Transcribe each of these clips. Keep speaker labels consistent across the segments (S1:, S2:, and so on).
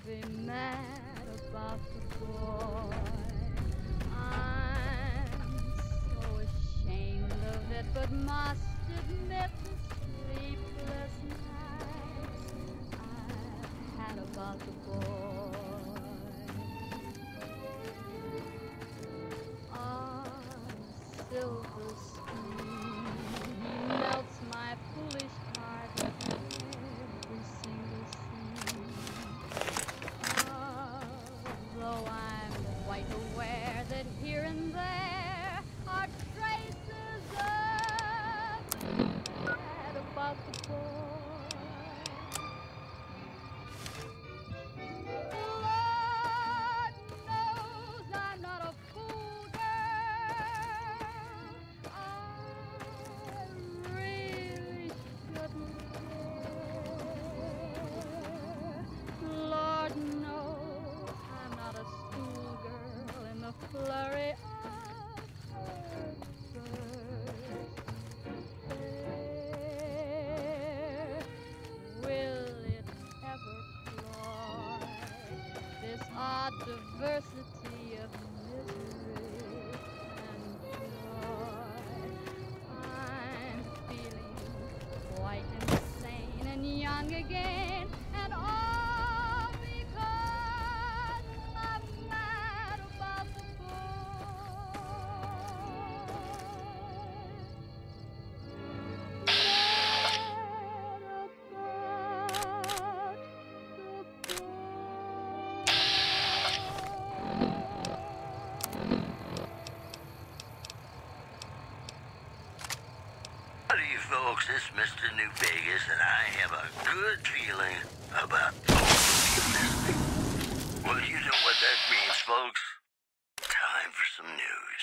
S1: be mad about the boy. I'm so ashamed of it, but must admit the sleepless nights I've had about the boy. Silver spoon, he melts my foolish heart with every single scene. Though I'm quite aware that here and there are traces of bad about the boy. Lord knows I'm not a fool, girl. I really shouldn't care. Lord knows I'm not a schoolgirl in the flurry of her first affair. Will it ever cloy this odd diversity of misery and joy? I'm feeling quite insane and young again, and all because I'm mad about the boy.
S2: Howdy, folks. It's Mr. New Vegas, and I have a good feeling about listening. Well, you know what that means, folks. Time for some news.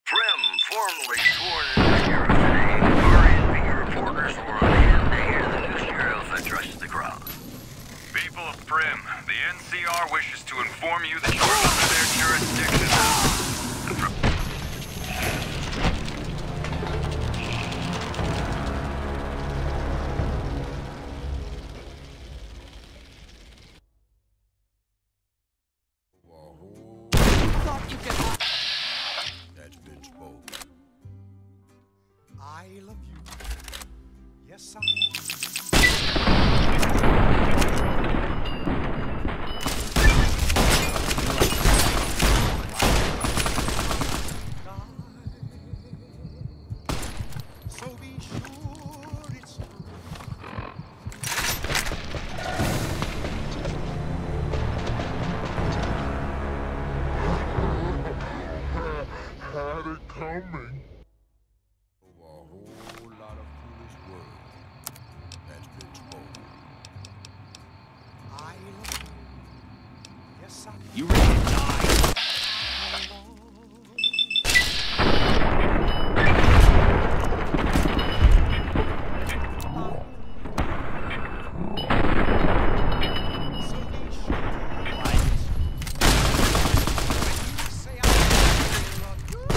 S2: Prim, formerly sworn in the Sheriff today, RNP reporters were on hand to hear the new sheriff address the crowd.
S3: People of Prim, the NCR wishes to inform you that you are under their jurisdiction.
S4: That's been spoken. I love you. Yes, I so be sure it's true.
S5: Had it coming.
S4: Over a whole lot of foolish words that's been spoken. I love you. Yes, I
S3: You ready to die?
S4: so be sure. When you say I love you.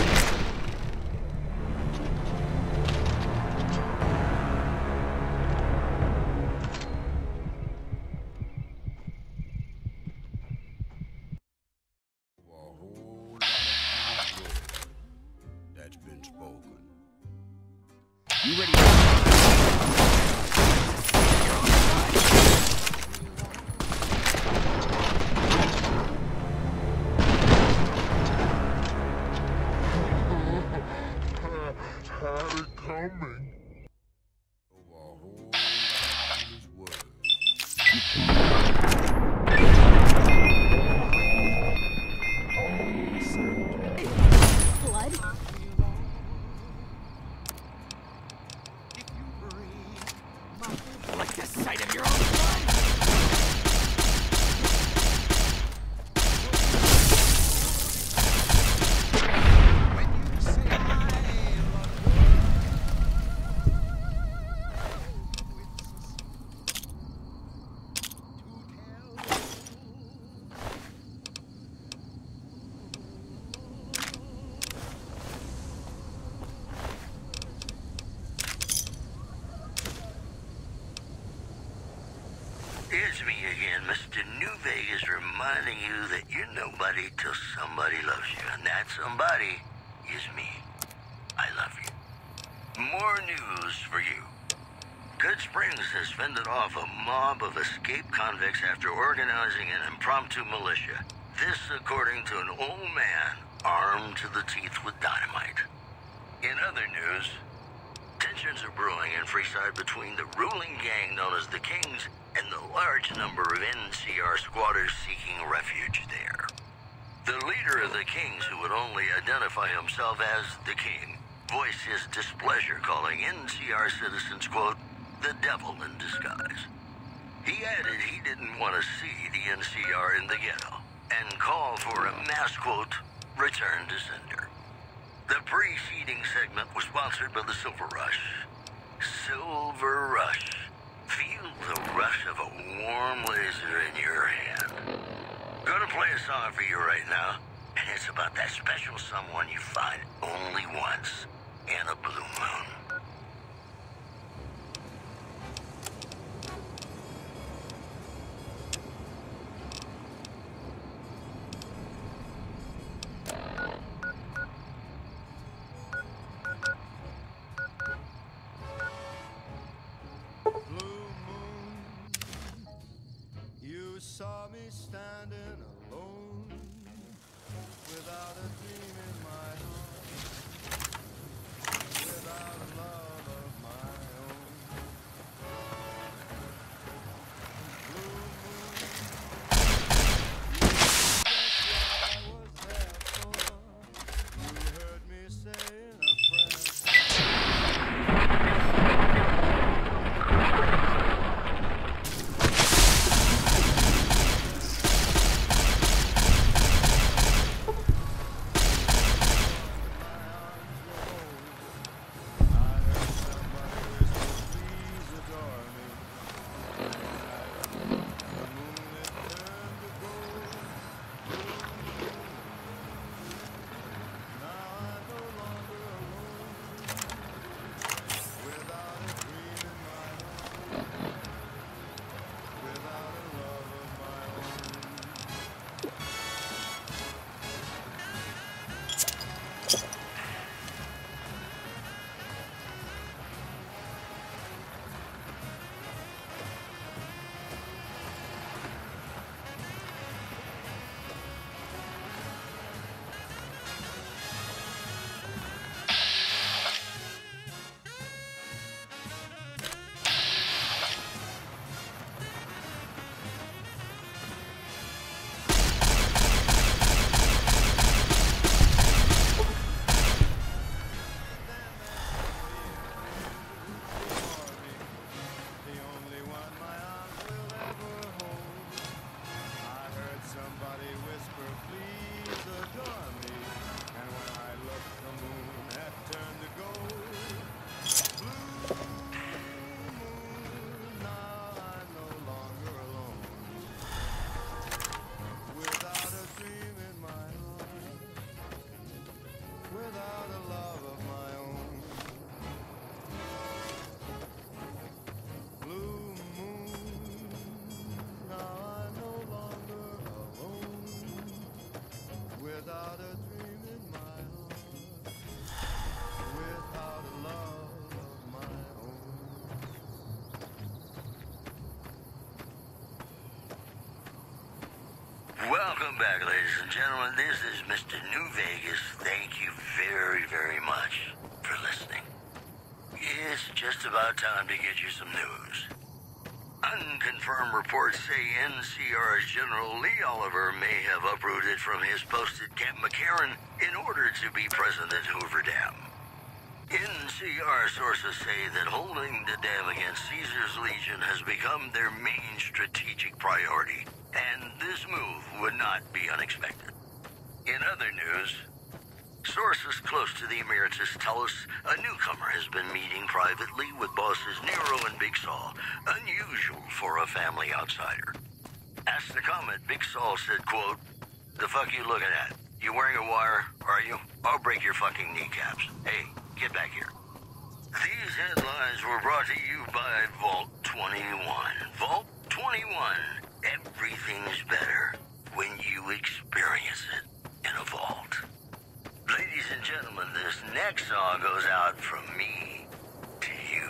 S4: A whole lot of foolish words that's been spoken.
S3: You ready to die?
S5: Had it coming.
S4: Over a whole lot of foolish words.
S1: Blood?
S2: reminding you that you're nobody till somebody loves you, and that somebody is me. I love you. More news for you. Good Springs has fended off a mob of escaped convicts after organizing an impromptu militia. This according to an old man armed to the teeth with dynamite. In other news, tensions are brewing in Freeside between the ruling gang known as the Kings and the large number of NCR squatters seeking refuge there. The leader of the Kings, who would only identify himself as the King, voiced his displeasure, calling NCR citizens, quote, the devil in disguise. He added he didn't want to see the NCR in the ghetto and called for a mass, quote, return to sender. The preceding segment was sponsored by the Silver Rush. Silver Rush. Feel the rush of a warm laser in your hand. Gonna play a song for you right now, and it's about that special someone you find only once in a blue moon.
S4: Saw me standing alone, without a dream in my heart, without a love of my own. Blue moon, that's what I was there for. You heard me saying a prayer.
S2: Welcome back, ladies and gentlemen. This is Mr. New Vegas. Thank you very, very much for listening. It's just about time to get you some news. Unconfirmed reports say NCR's General Lee Oliver may have uprooted from his post at Camp McCarran in order to be present at Hoover Dam. NCR sources say that holding the dam against Caesar's Legion has become their main strategic priority, and this move would not be unexpected. In other news, sources close to the Emeritus tell us a newcomer has been meeting privately with bosses Nero and Big Saul, unusual for a family outsider. Asked to comment, Big Saul said, quote, "The fuck you looking at? You wearing a wire, are you? I'll break your fucking kneecaps. Hey, get back here." These headlines were brought to you by Vault 21. Vault 21. Everything's better when you experience it in a vault. Ladies and gentlemen, this next song goes out from me to you.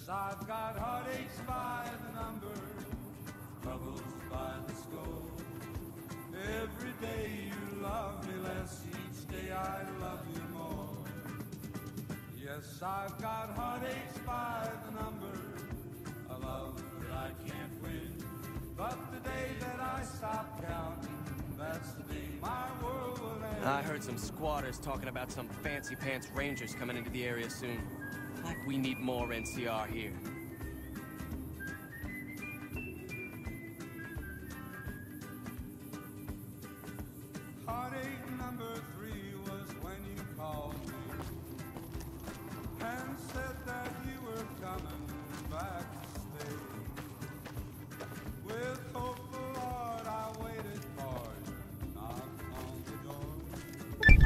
S4: I've got heartaches by the number, troubles by the score. Every day you love me less, each day I love you more. Yes, I've got heartaches by the number, a love that I can't win. But the day that I stop counting, that's the day my world will end.
S6: I heard some squatters talking about some fancy pants rangers coming into the area soon. Like we need more NCR here.
S4: Heartache number 3 was when you called me and said that you were coming back to stay. With hopeful heart I waited for you, knocked on the door.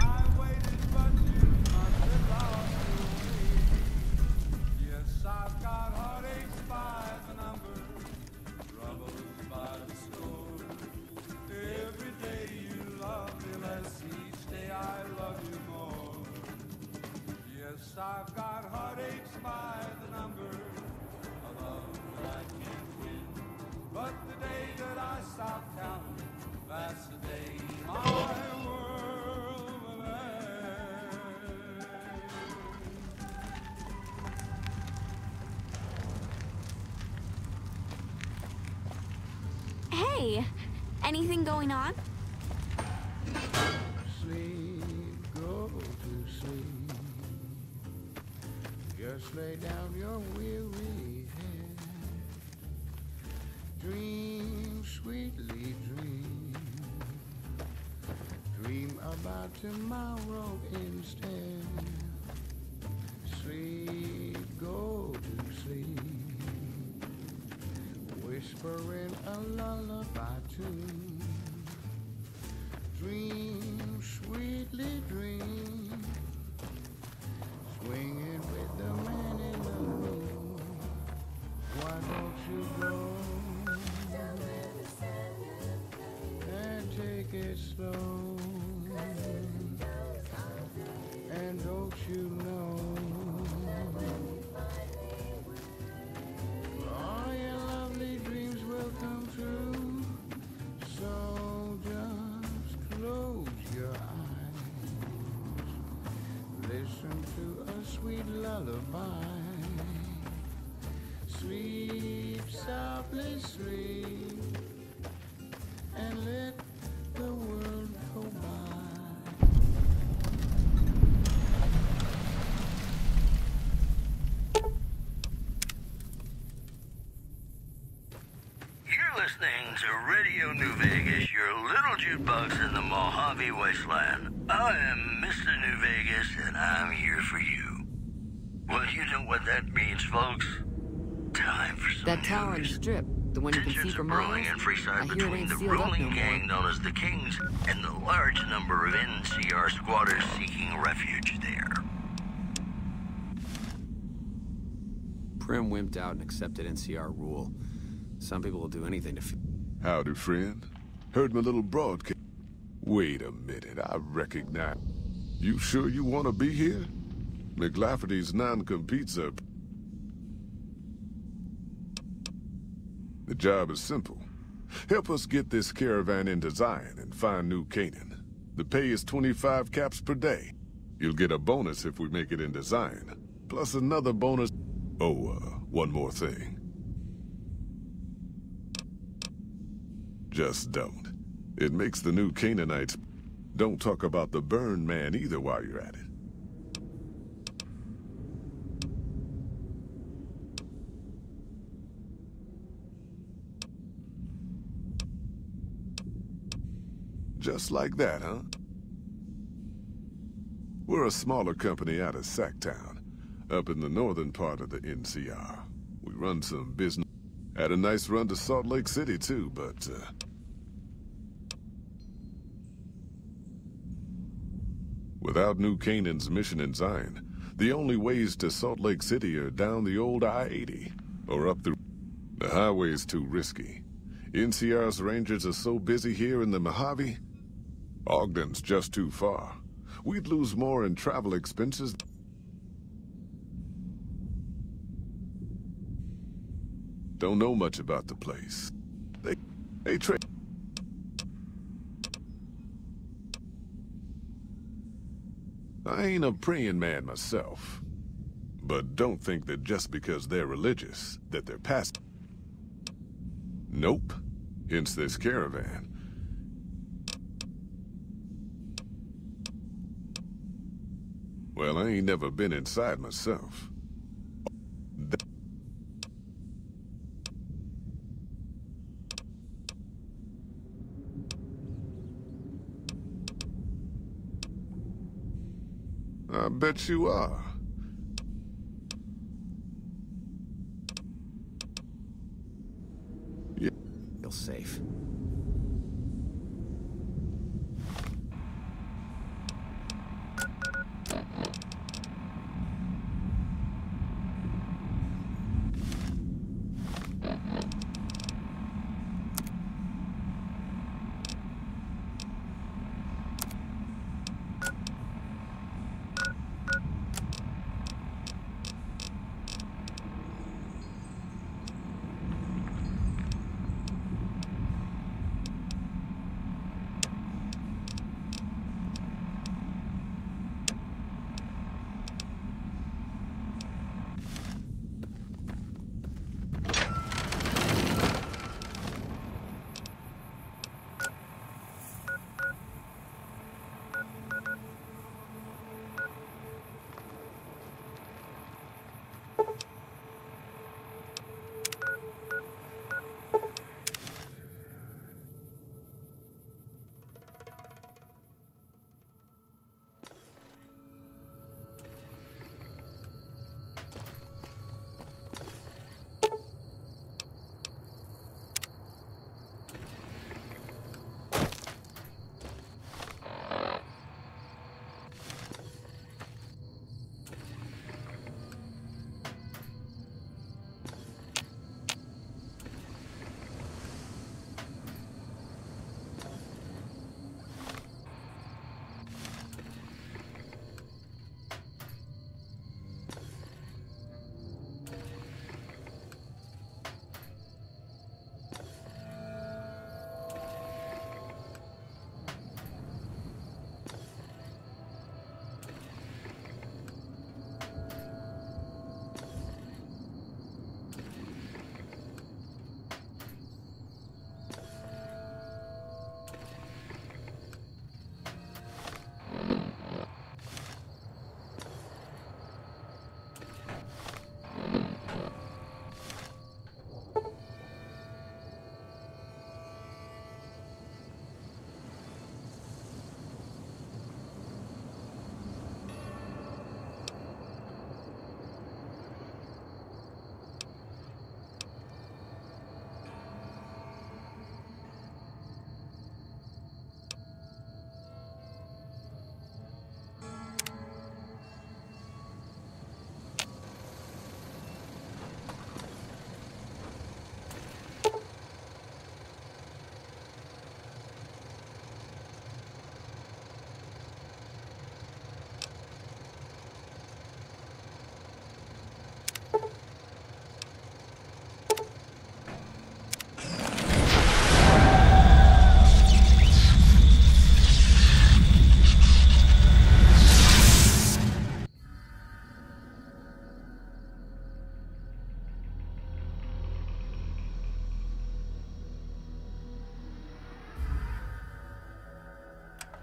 S4: I waited but you must have lost your way. Yes, I've got heartaches by the number, troubles by the score. Every day you love me less, each day I love you more. Yes, I've got heartaches by the number, a love that I can't win. But the day that I stop counting, that's the day my world will end.
S7: Hey, anything going on?
S5: Sleep, go to sleep.
S8: Just lay down your weary head. Dream, sweetly dream. Dream about tomorrow instead. Sleep, go to sleep. Whispering a lullaby tune. Dream, sweetly dream. Swinging with the man in the moon. Why don't you go and take it slow? And don't you know all your lovely dreams will come true? So just close your eyes. Listen to a sweet lullaby. Sleep softly, sleep, and let the world go by.
S2: You're listening to Radio New Vegas, your little jukebox in the Mojave Wasteland. I am Mr. New Vegas, and I'm here for you. Well, you know what that means, folks. Time for some
S9: That tower on the
S2: news.
S9: strip, the one you can see
S2: Tensions
S9: for
S2: are
S9: miles,
S2: brewing in
S9: I
S2: Freeside
S9: hear it
S2: between
S9: ain't
S2: the
S9: sealed up no
S2: ruling
S9: more.
S2: gang known as the Kings and the large number of NCR squatters seeking refuge there.
S10: Prim wimped out and accepted NCR rule. Some people will do anything to...
S5: Howdy, friend. Heard my little broadcast. Wait a minute, I recognize... You sure you want to be here? McLafferty's non-competes are... The job is simple. Help us get this caravan into Zion and find New Canaan. The pay is 25 caps per day. You'll get a bonus if we make it into Zion. Plus another bonus... Oh, one more thing. Just don't. It makes the New Canaanites... Don't talk about the Burn Man either while you're at it. Just like that, huh? We're a smaller company out of Sacktown, up in the northern part of the NCR. We run some business. Had a nice run to Salt Lake City, too, but, without New Canaan's mission in Zion, the only ways to Salt Lake City are down the old I-80, or up through... The highway's too risky. NCR's rangers are so busy here in the Mojave, Ogden's just too far. We'd lose more in travel expenses. Don't know much about the place. They trade. I ain't a praying man myself. But don't think that just because they're religious, that they're past. Nope. Hence this caravan. Well, I ain't never been inside myself. I bet you are. Yeah.
S10: Feel safe.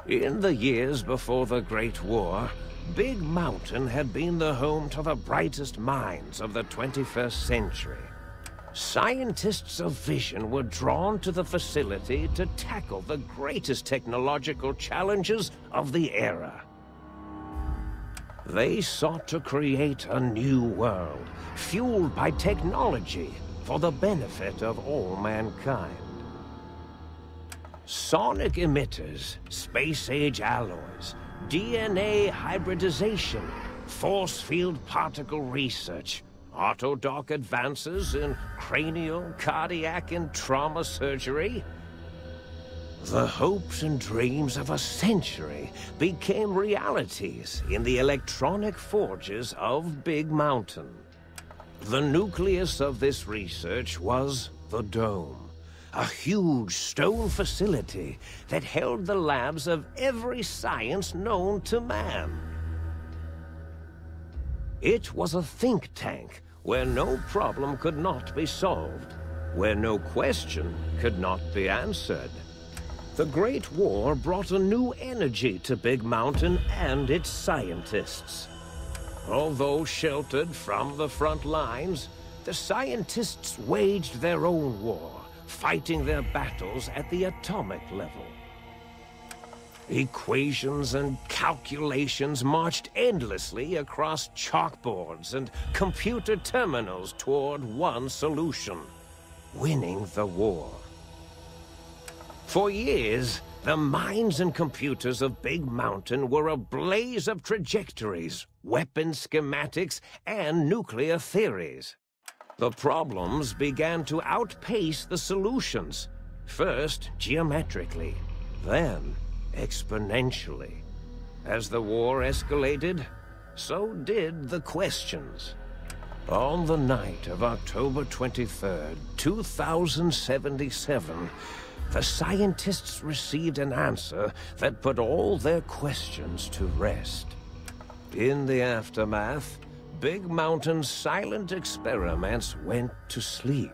S9: In the years before the Great War, Big Mountain had been the home to the brightest minds of the 21st century. Scientists of vision were drawn to the facility to tackle the greatest technological challenges of the era. They sought to create a new world, fueled by technology for the benefit of all mankind. Sonic emitters, space-age alloys, DNA hybridization, force field particle research, autodoc advances in cranial, cardiac, and trauma surgery. The hopes and dreams of a century became realities in the electronic forges of Big Mountain. The nucleus of this research was the Dome, a huge stone facility that held the labs of every science known to man. It was a think tank where no problem could not be solved, where no question could not be answered. The Great War brought a new energy to Big Mountain and its scientists. Although sheltered from the front lines, the scientists waged their own war, fighting their battles at the atomic level. Equations and calculations marched endlessly across chalkboards and computer terminals toward one solution: winning the war. For years, the minds and computers of Big Mountain were a blaze of trajectories, weapon schematics, and nuclear theories. The problems began to outpace the solutions, first geometrically, then exponentially. As the war escalated, so did the questions. On the night of October 23rd, 2077, the scientists received an answer that put all their questions to rest. In the aftermath, Big Mountain's silent experiments went to sleep,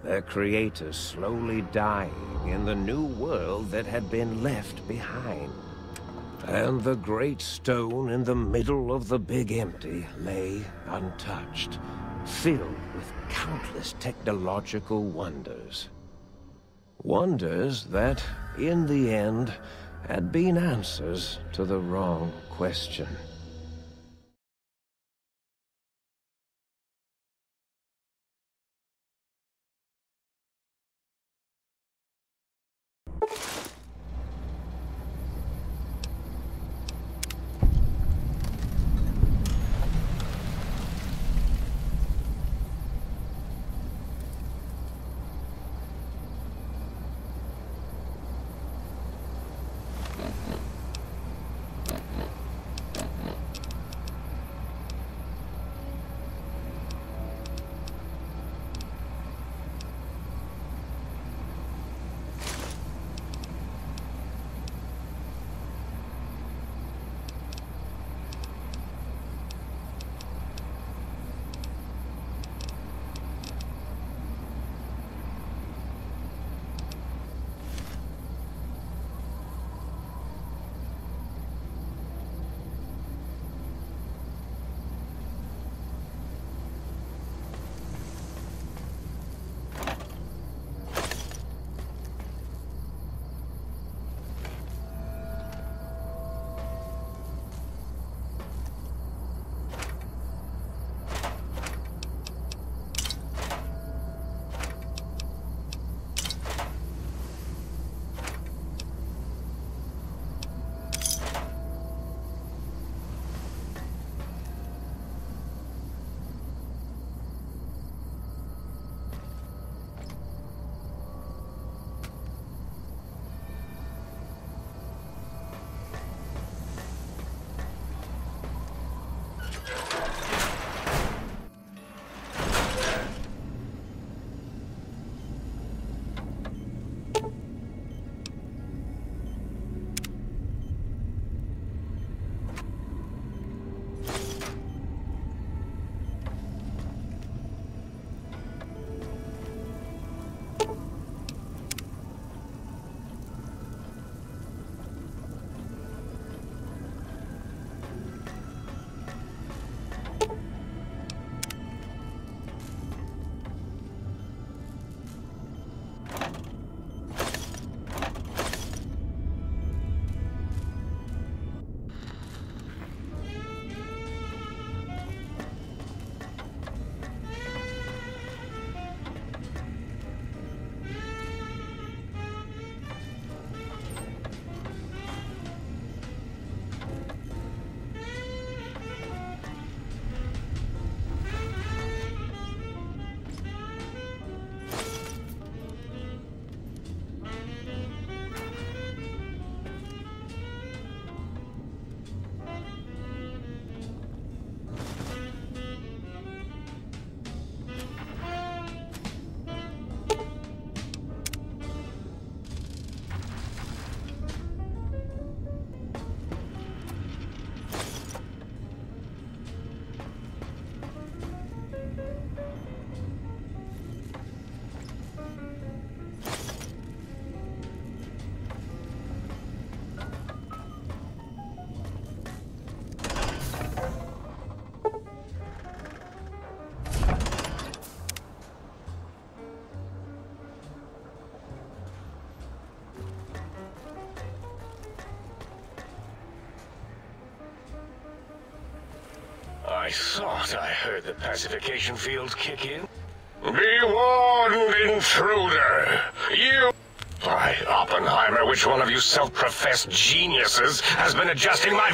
S9: their creators slowly dying in the new world that had been left behind. And the great stone in the middle of the Big Empty lay untouched, filled with countless technological wonders. Wonders that, in the end, had been answers to the wrong question. I thought I heard the pacification field kick in. Be warned, intruder! You... By Oppenheimer, which one of you self-professed geniuses has been adjusting my...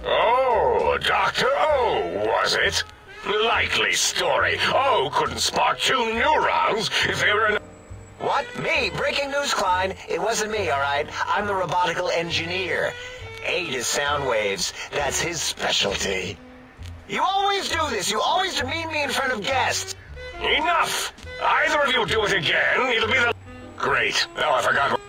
S9: Oh, Dr. O, was it? Likely story. O couldn't spark 2 neurons if they were in...
S11: What? Me? Breaking news, Klein. It wasn't me, all right? I'm the robotical engineer. Aid is sound waves. That's his specialty. You always do this. You always demean me in front of guests.
S9: Enough! Either of you do it again, it'll be the... Great. Oh, I forgot...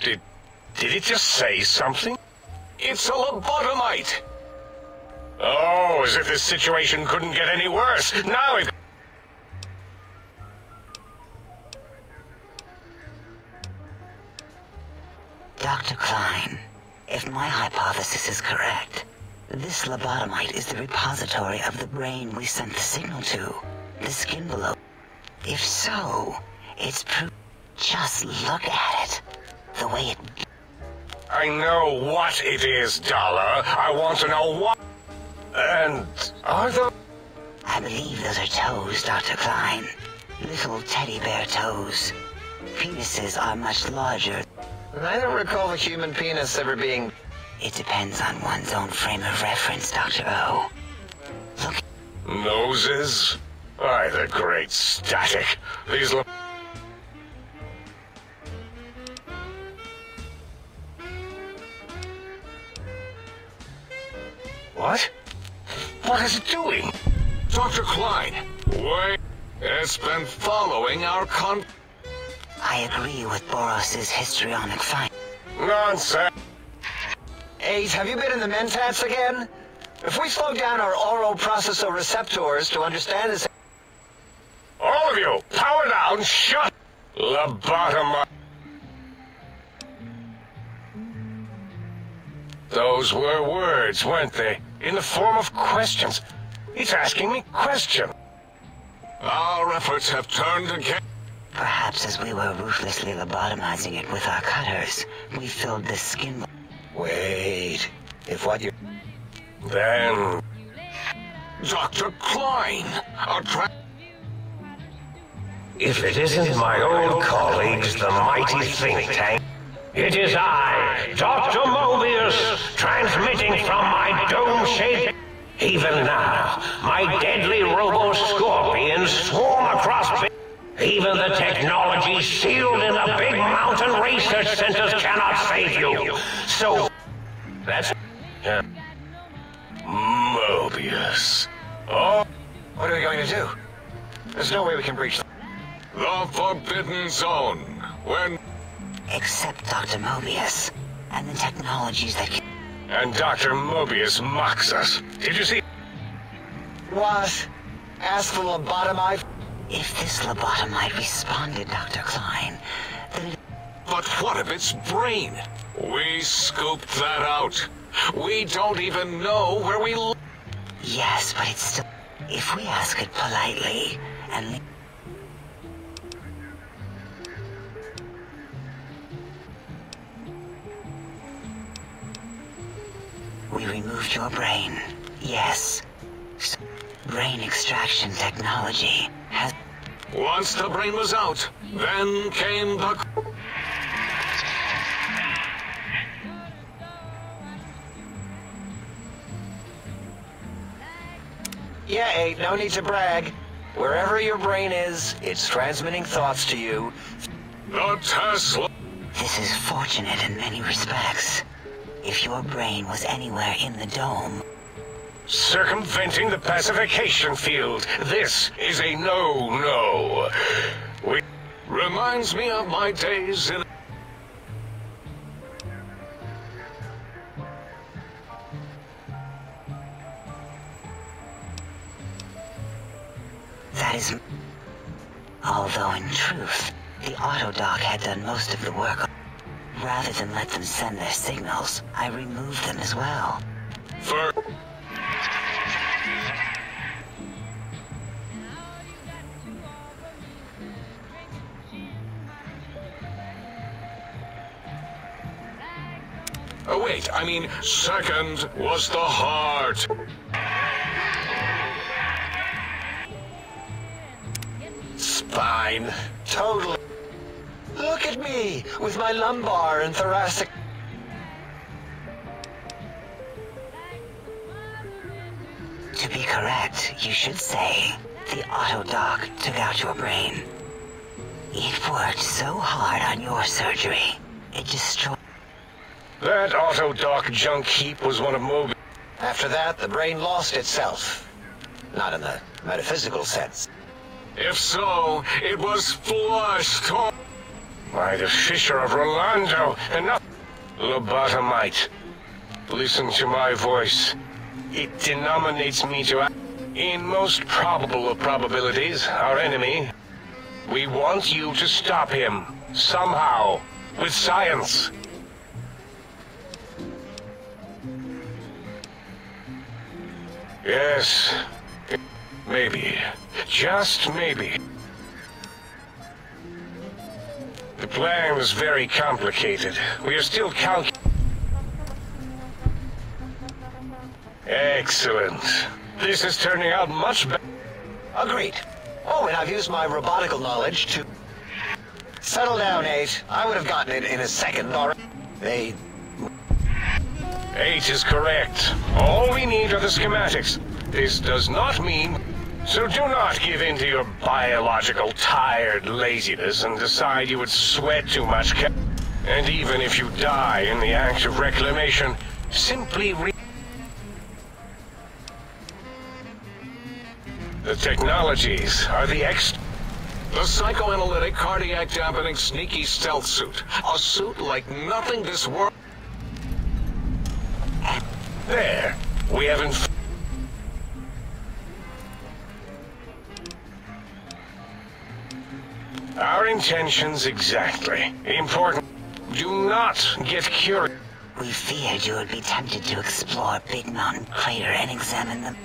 S9: Did it just say something? It's a lobotomite! Oh, as if this situation couldn't get any worse. Now it...
S11: Dr. Klein, if my hypothesis is correct, this lobotomite is the repository of the brain we sent the signal to, the skin below. If so, it's proof. Just look at it. The way it...
S9: I know what it is, Dollar. I want to know what... And are the...
S11: I believe those are toes, Dr. Klein. Little teddy bear toes. Penises are much larger. I don't recall the human penis ever being... It depends on one's own frame of reference, Dr. O. Look...
S9: Noses? Why, the great static. These look... What? What is it doing? Dr. Klein, wait. It's been following our
S11: I agree with Boros' histrionic find.
S9: Nonsense.
S11: Ace, have you been in the mentats again? If we slow down our oroprocessoreceptors to understand this...
S9: All of you, power down, shut! Lobotomite. Those were words, weren't they? In the form of questions. It's asking me questions. Our efforts have turned again.
S11: Perhaps as we were ruthlessly lobotomizing it with our cutters, we filled the skin...
S9: Wait. If what you... Then... Dr. Klein, If it isn't my old colleagues, the mighty think tank... It is I, Dr. Mobius, transmitting from my dome-shaped... Even now, my deadly robo-scorpions swarm across... Even the technology sealed in the big mountain research centers cannot save you. So, that's... Mobius. Oh,
S11: what are we going to do? There's no way we can breach...
S9: The Forbidden Zone, when...
S11: Except Dr. Mobius, and the technologies that can...
S9: And Dr. Mobius mocks us. Did you see...
S11: What? Ask the lobotomite? If this lobotomite responded, Dr. Klein, then it...
S9: But what of its brain? We scooped that out. We don't even know where we...
S11: Yes, but it's still... If we ask it politely, and... We removed your brain. Yes. So, brain extraction technology has...
S9: Once the brain was out, then came the...
S11: Yeah, Abe, no need to brag. Wherever your brain is, it's transmitting thoughts to you.
S9: The Tesla...
S11: This is fortunate in many respects. If your brain was anywhere in the dome...
S9: Circumventing the pacification field. This is a no-no. Reminds me of my days in...
S11: That is... Although in truth, the Autodoc had done most of the work. Rather than let them send their signals, I removed them as well.
S9: Oh, wait, I mean, second was the heart.
S12: Spine. Totally. Look at me, with my lumbar and thoracic...
S11: To be correct, you should say, the auto-doc took out your brain. It worked so hard on your surgery, it destroyed...
S9: That auto-doc junk heap was one of Moby.
S12: After that, the brain lost itself. Not in the metaphysical sense.
S9: If so, it was flushed by the Fisher of Rolando, and not lobotomite. Listen to my voice. It denominates me to, in most probable of probabilities, our enemy. We want you to stop him, somehow, with science. Yes, maybe. Just maybe. The plan is very complicated. We are still Excellent. This is turning out much better.
S12: Agreed. Oh, and I've used my robotical knowledge to... Settle down, 8. I would have gotten it in a second, or...
S9: 8 is correct. All we need are the schematics. This does not mean... So do not give in to your biological tired laziness and decide you would sweat too much. And even if you die in the act of reclamation, simply The technologies are the psychoanalytic, cardiac dampening, sneaky stealth suit. A suit like nothing this world... There, we have Our intentions exactly. Important. Do not get curious.
S11: We feared you would be tempted to explore Big Mountain Crater and examine them.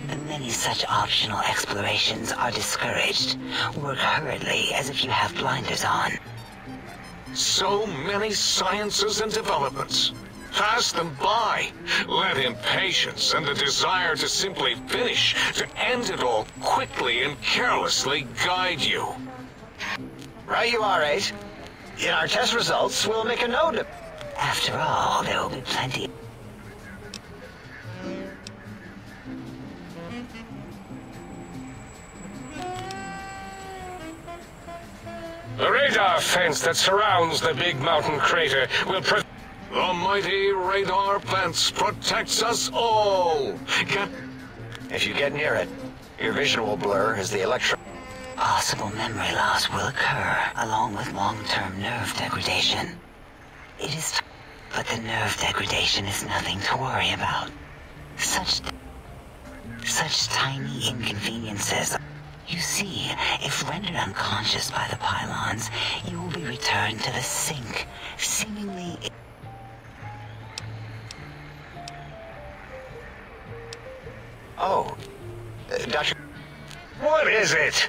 S11: The many such optional explorations are discouraged. Work hurriedly as if you have blinders on.
S9: So many sciences and developments. Pass them by. Let impatience and the desire to simply finish, to end it all quickly and carelessly guide you.
S12: Right you are, 8. In our test results, we'll make a note of...
S11: After all, there will be plenty...
S9: The radar fence that surrounds the Big Mountain Crater will The mighty radar fence protects us all.
S12: If you get near it, your vision will blur as the
S11: Possible memory loss will occur, along with long-term nerve degradation. It is... But the nerve degradation is nothing to worry about. Such tiny inconveniences... You see, if rendered unconscious by the pylons, you will be returned to the sink, seemingly...
S12: Oh, Dr.
S9: What is it?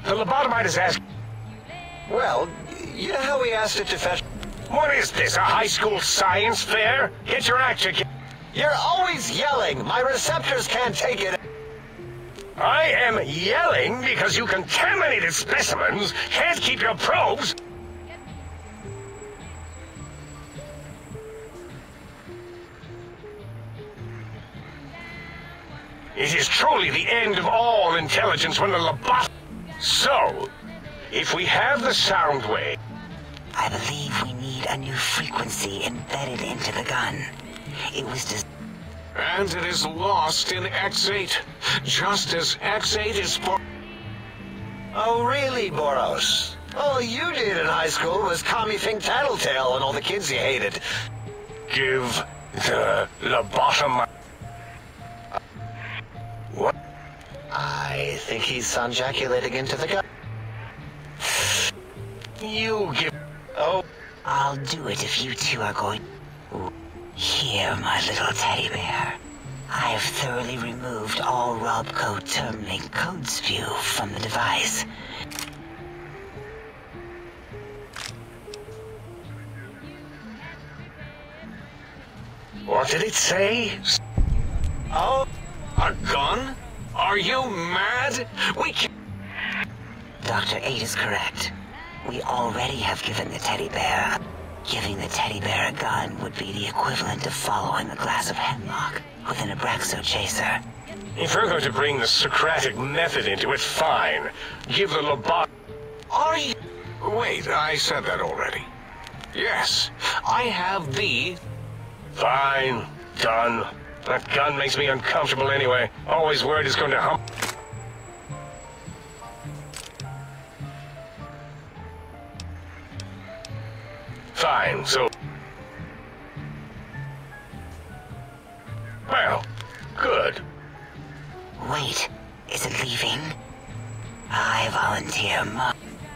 S9: The lobotomite is asking...
S12: Well, you know how we asked it to fetch...
S9: What is this, a high school science fair? Get your act together.
S12: You're always yelling. My receptors can't take it.
S9: I am yelling because you contaminated specimens can't keep your probes... It is truly the end of all intelligence when the lobotomite... So, if we have the sound wave...
S11: I believe we need a new frequency embedded into the gun. It was
S9: And it is lost in X8, just as X8 is for...
S12: Oh, really, Boros? All you did in high school was call me Fink Tattletale and all the kids you hated.
S9: Give the lobotomite... What?
S12: I think he's sonjaculating into the gun.
S9: You give...
S12: Oh.
S11: I'll do it if you two are going... Here, my little teddy bear. I have thoroughly removed all Robco Termlink code spew from the device.
S12: What did it say? Oh, a gun? Are you mad? We can't...
S11: Dr. 8 is correct. We already have given the teddy bear. Giving the teddy bear a gun would be the equivalent of following a glass of hemlock with an Abraxo chaser.
S9: If we're going to bring the Socratic method into it, fine. Give the lobotomy.
S12: Are you... Wait, I said that already. Yes, I have the...
S9: Fine. Done. That gun makes me uncomfortable anyway. Always worried it's going to hump. Fine, so... Well, good.
S11: Wait, is it leaving? I volunteer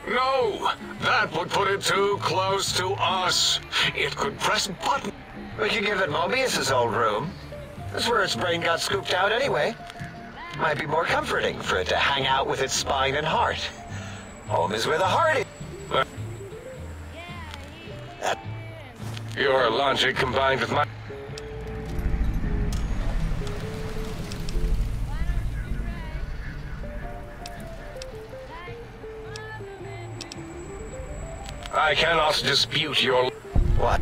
S12: No! That would put it too close to us. It could press a button. We could give it Mobius's old room. That's where its brain got scooped out anyway. Might be more comforting for it to hang out with its spine and heart. Home is where the heart is.
S9: Your logic combined with my... I cannot dispute your...
S12: What?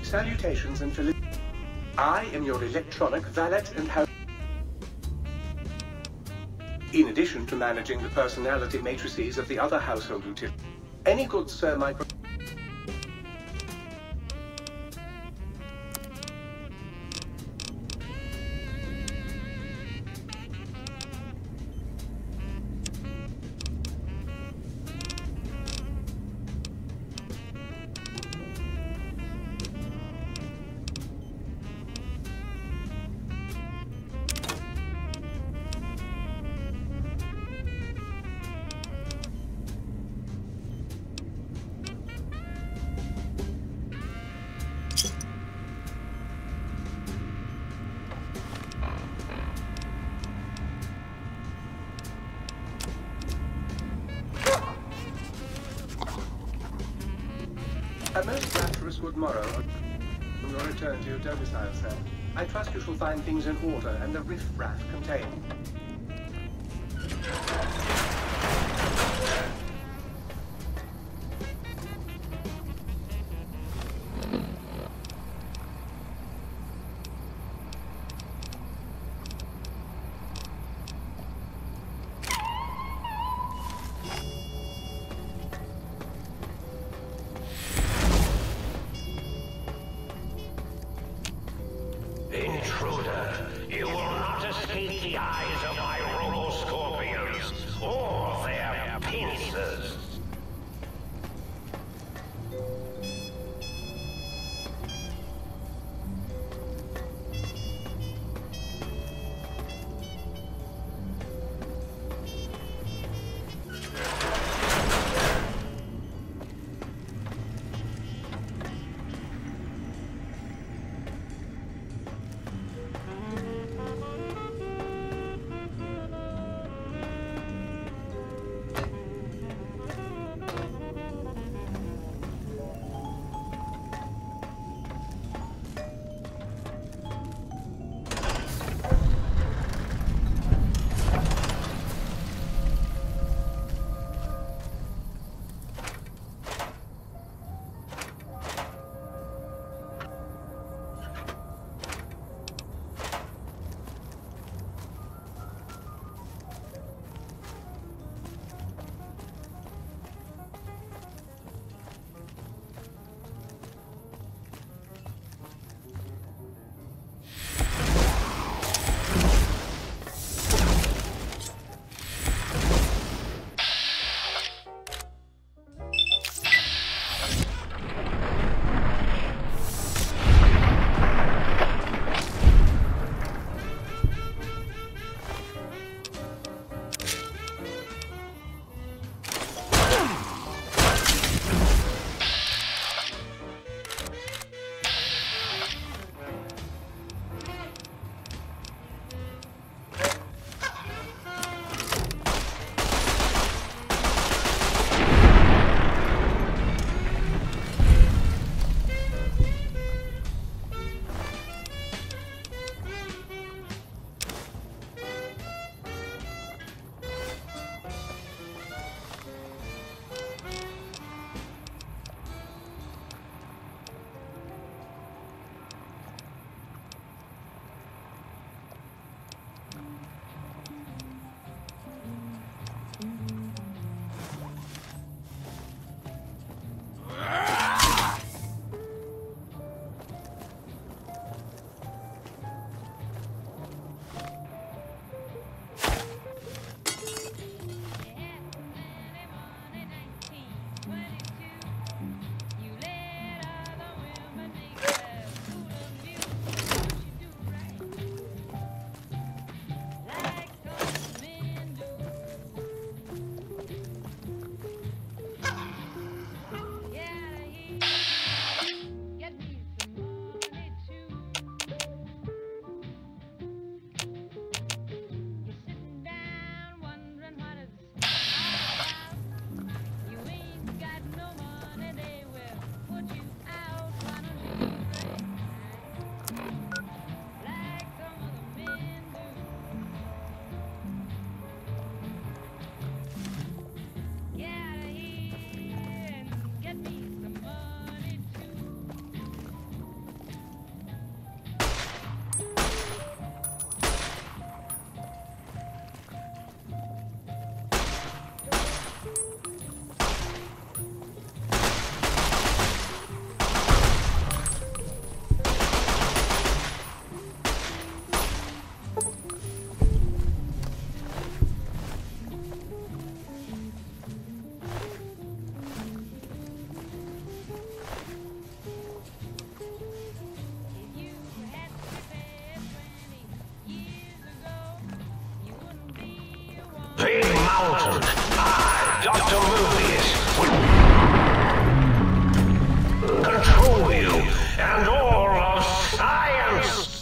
S13: Salutations and felicitations. I am your electronic valet and host. In addition to managing the personality matrices of the other household utilities. Any good, sir, my... A most rapturous good morrow on your return to your domicile, sir. I trust you shall find things in order and the riff-raff contained.
S9: Intruder, you will not escape the eyes of my robo-scorpions or their pincers. mountain, I, Dr. Mobius, will control you and all of science!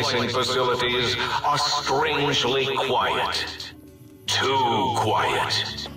S12: splicing facilities are strangely quiet. Too quiet.